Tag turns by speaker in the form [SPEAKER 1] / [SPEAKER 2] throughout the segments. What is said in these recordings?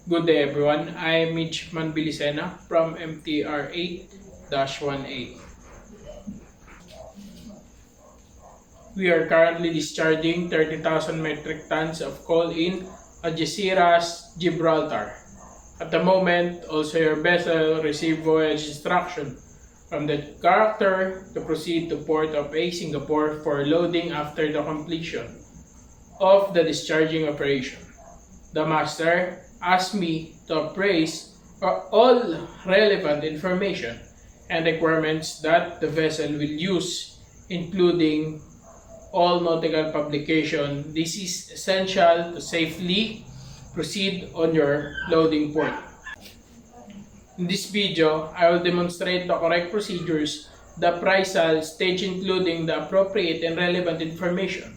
[SPEAKER 1] Good day everyone, I am Mitchman Bilisena from MTR 8-18. We are currently discharging 30,000 metric tons of coal in Algeciras, Gibraltar. At the moment, also your vessel received voyage instruction from the character to proceed to port of A, Singapore for loading after the completion of the discharging operation. The master asked me to appraise all relevant information and requirements that the vessel will use, including all nautical publication. This is essential to safely proceed on your loading port. In this video, I will demonstrate the correct procedures, the appraisal stage including the appropriate and relevant information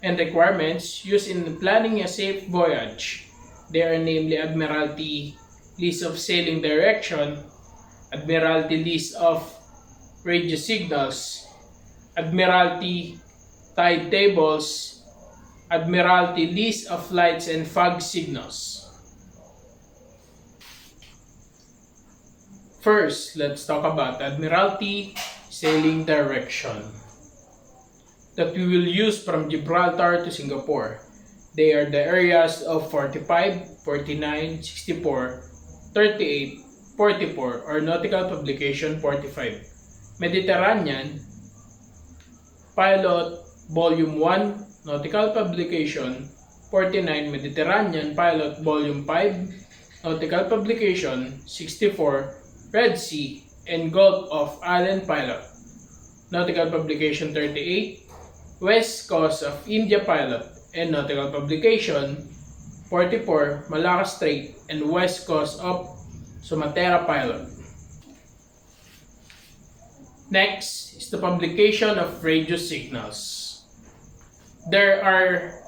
[SPEAKER 1] and requirements used in planning a safe voyage. They are namely Admiralty List of Sailing Direction, Admiralty List of Radio Signals, Admiralty Tide Tables, Admiralty List of Lights and Fog Signals. First, let's talk about Admiralty Sailing Direction that we will use from Gibraltar to Singapore. They are the areas of 45, 49, 64, 38, 44 or Nautical Publication 45. Mediterranean, Pilot Volume 1, Nautical Publication 49, Mediterranean Pilot Volume 5, Nautical Publication 64, Red Sea and Gulf of Aden Pilot, Nautical Publication 38, West Coast of India Pilot, and Nautical Publication 44, Malacca Strait and West Coast of Sumatra Pilot. Next is the publication of radio signals. There are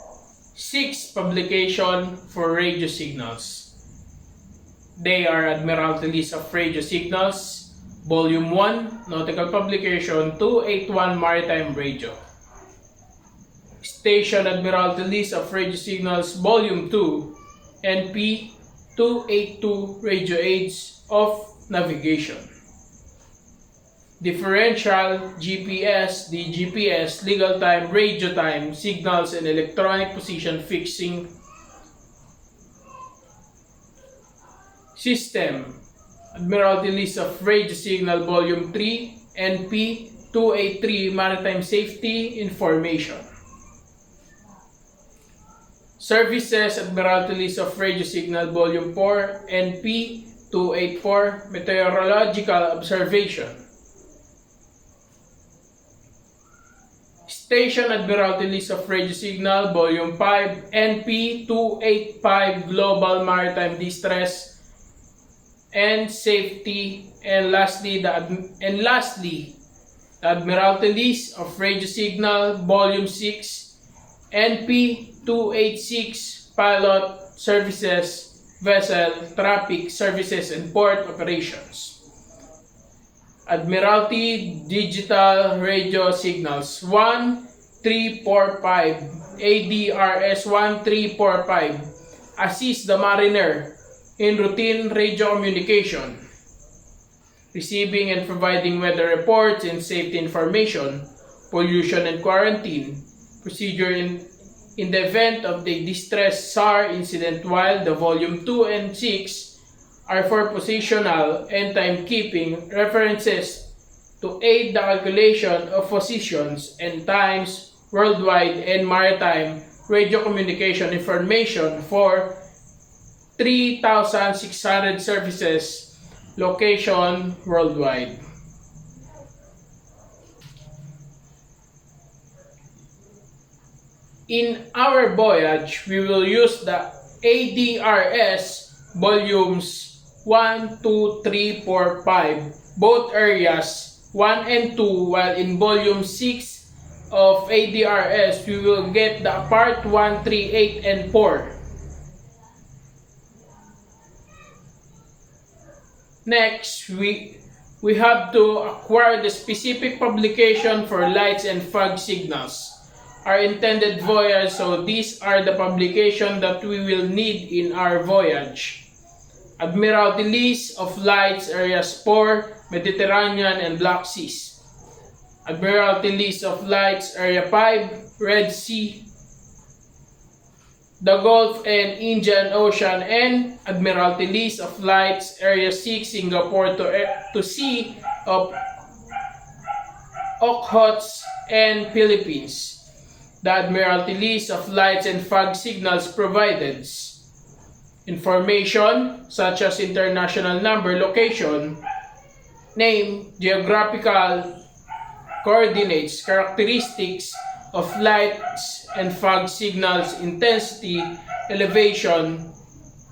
[SPEAKER 1] 6 publications for radio signals. They are Admiralty List of Radio Signals, Volume 1, Nautical Publication 281 Maritime Radio. Station Admiralty List of Radio Signals, Volume 2, NP 282 Radio Aids of Navigation. Differential, GPS, DGPS, Legal Time, Radio Time, Signals and Electronic Position Fixing System, Admiralty List of Radio Signal Volume 3, NP 283 Maritime Safety Information. Services, Admiralty List of Radio Signal Volume 4, NP 284 Meteorological Observation. Station, Admiralty List of Radio Signal Volume 5, NP 285 Global Maritime Distress and Safety, and lastly the Admiralty List of Radio Signal Volume 6, NP 286 Pilot Services, Vessel Traffic Services and Port Operations. Admiralty Digital Radio Signals 1345, ADRS 1345 assist the mariner in routine radio communication, receiving and providing weather reports and safety information, pollution and quarantine procedure in the event of the distress SAR incident, while the volume 2 and 6 are for positional and timekeeping references to aid the calculation of positions and times worldwide and maritime radio communication information for 3,600 services location worldwide. In our voyage, we will use the ADRS volumes 1, 2, 3, 4, 5, both areas 1 and 2, while in volume 6 of ADRS, we will get the part 1, 3, 8, and 4. Next, we have to acquire the specific publication for lights and fog signals. our intended voyage. So these are the publications that we will need in our voyage. Admiralty List of Lights Areas 4, Mediterranean and Black Seas. Admiralty List of Lights Area 5, Red Sea, the Gulf and Indian Ocean, and Admiralty List of Lights Area 6, Singapore to Sea of Okhotsk and Philippines. The Admiralty List of Lights and Fog Signals provided information such as international number, location, name, geographical coordinates, characteristics of lights and fog signals, intensity, elevation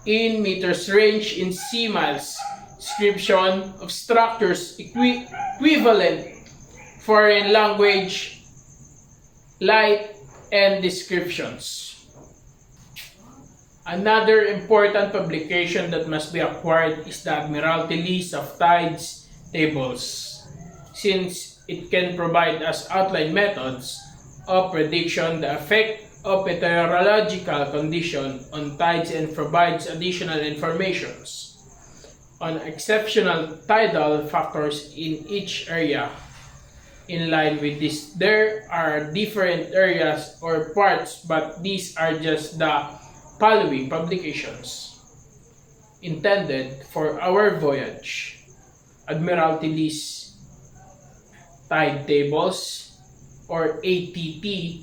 [SPEAKER 1] in meters, range in sea miles, description of structures, equivalent foreign language, light, and descriptions. Another important publication that must be acquired is the Admiralty List of Tides tables, since it can provide us outline methods of prediction, the effect of meteorological condition on tides, and provides additional informations on exceptional tidal factors in each area. In line with this, there are different areas or parts, but these are just the following publications intended for our voyage: Admiralty List Tide Tables, or ATT,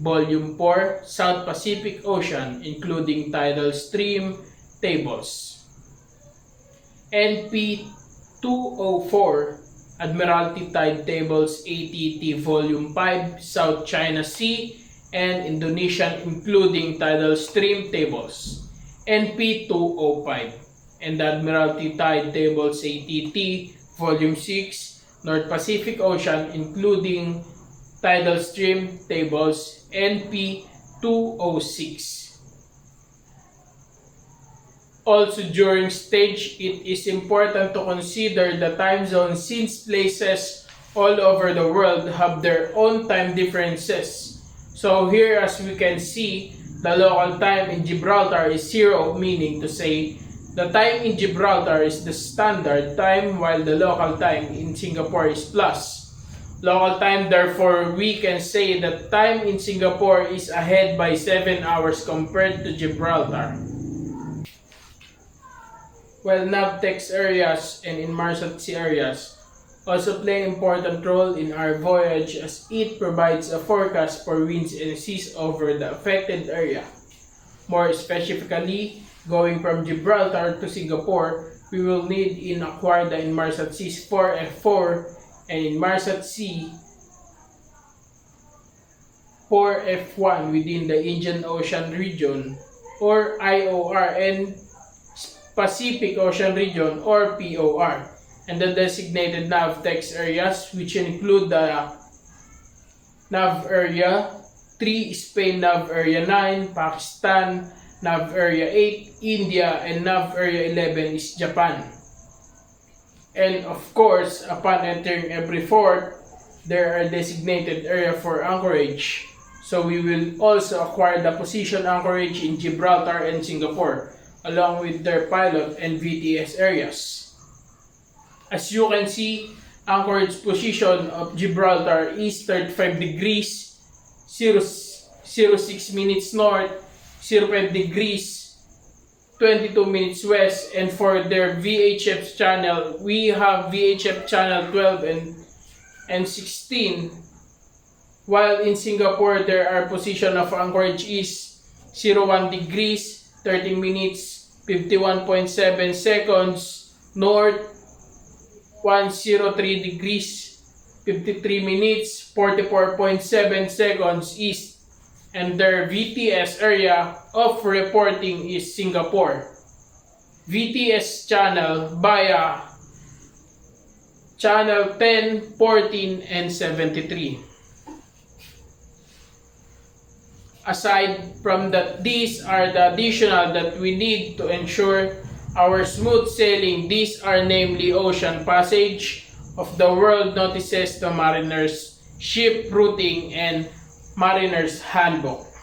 [SPEAKER 1] Volume 4, South Pacific Ocean, including tidal stream tables. NP 204, Admiralty Tide Tables, ATT, Volume 5, South China Sea and Indonesian, including tidal stream tables. NP 205, and the Admiralty Tide Tables, ATT, Volume 6, North Pacific Ocean, including tidal stream tables. NP 206. Also, during stage, it is important to consider the time zone, since places all over the world have their own time differences. So here, as we can see, the local time in Gibraltar is 0, meaning to say the time in Gibraltar is the standard time, while the local time in Singapore is plus local time. Therefore, we can say that time in Singapore is ahead by 7 hours compared to Gibraltar. While NAVTEX areas and Inmarsat Sea areas also play an important role in our voyage, as it provides a forecast for winds and seas over the affected area. More specifically, going from Gibraltar to Singapore, we will need in acquire the Inmarsat Seas 4F4 and Inmarsat Sea 4F1 within the Indian Ocean region, or IOR, and Pacific Ocean region, or POR, and the designated NAVTEX areas, which include the NAV Area 3, Spain NAV Area 9, Pakistan NAV Area 8, India, and NAV Area 11 is Japan. And of course, upon entering every port, there are designated area for anchorage. So we will also acquire the position anchorage in Gibraltar and Singapore, along with their pilot and VTS areas. As you can see, anchorage position of Gibraltar is 35 degrees 06 minutes north, 05 degrees 22 minutes west, and for their VHF channel, we have VHF channel 12 and 16, while in Singapore, there are position of anchorage is 01 degrees 30 minutes 51.7 seconds north, 103 degrees 53 minutes 44.7 seconds east, and their VTS area of reporting is Singapore. VTS channel via channel 10, 14, and 73. Aside from that, these are the additional that we need to ensure our smooth sailing. These are namely ocean passage of the world notices to mariners, ship routing, and Mariner's Handbook.